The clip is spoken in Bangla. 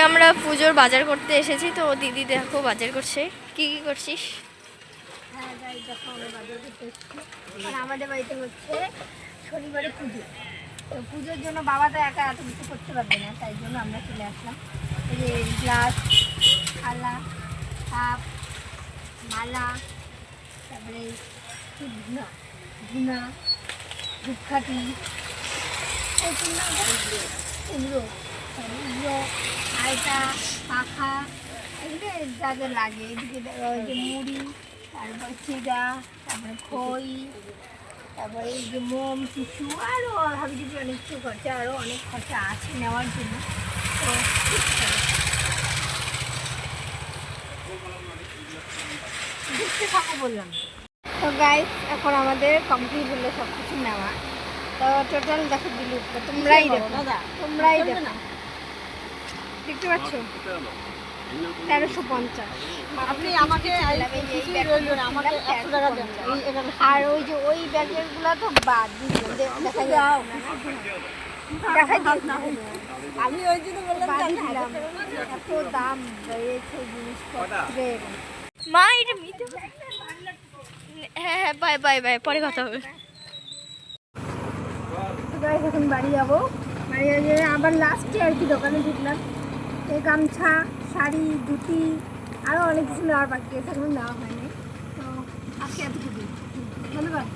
আমরা পুজোর বাজার করতে এসেছি, তো দিদি দেখো বাজার করছে। কি কি করছিস? হ্যাঁ গাইস, দেখো আমরা বাজার করতে এসেছি। আর আমাদের বাড়িতে হচ্ছে শনিবারে পুজো। তো পুজোর জন্য বাবা তো একা এত কিছু করতে পারবে না, তাই জন্য আমরা চলে আসলাম। এই যে গ্লাস, থালা, কাপ, মালা, তারপরে ধুনা ধুনা, ধূপকাঠি, এগুলো আলতা, পাখা, এগুলো যা যা লাগে। এদিকে ওই যে মুড়ি, তারপরে চিড়া, তারপরে খই, তারপরে এই যে মোম, টিস্যু, আরও ভাবি যদি অনেক কিছু খরচা, আরও অনেক খরচা আছে নেওয়ার জন্য। তো দেখতে থাকো বললাম। তো গাইস, এখন আমাদের কমপ্লিট হলো সব কিছু নেওয়া। তো টোটাল দেখো দিলু, তোমরাই দেখো, তোমরাই দেখো, দেখতে পাচ্ছ 1350। আপনি আমাকে আর ওই যে ওই ব্যাগের গুলা তো বাদ দেখা যাও, দেখাই না। আমি ওই জন্য বললাম এত দাম বেড়েছে জিনিসপত্রের। মা এটা মিথ্যে কথা। হ্যাঁ হ্যাঁ, বাই বাই বাই, পরে কথা হবে। এখন বাড়ি যাবো। বাড়ি গিয়ে আবার লাস্টে আর কি দোকানে ঢুকলাম। এই গামছা, শাড়ি, ধুতি, আরও অনেক কিছু নেওয়ার বাকি আছে, এখন নেওয়া হয়নি। তো আজকে এতটুকু, ধন্যবাদ।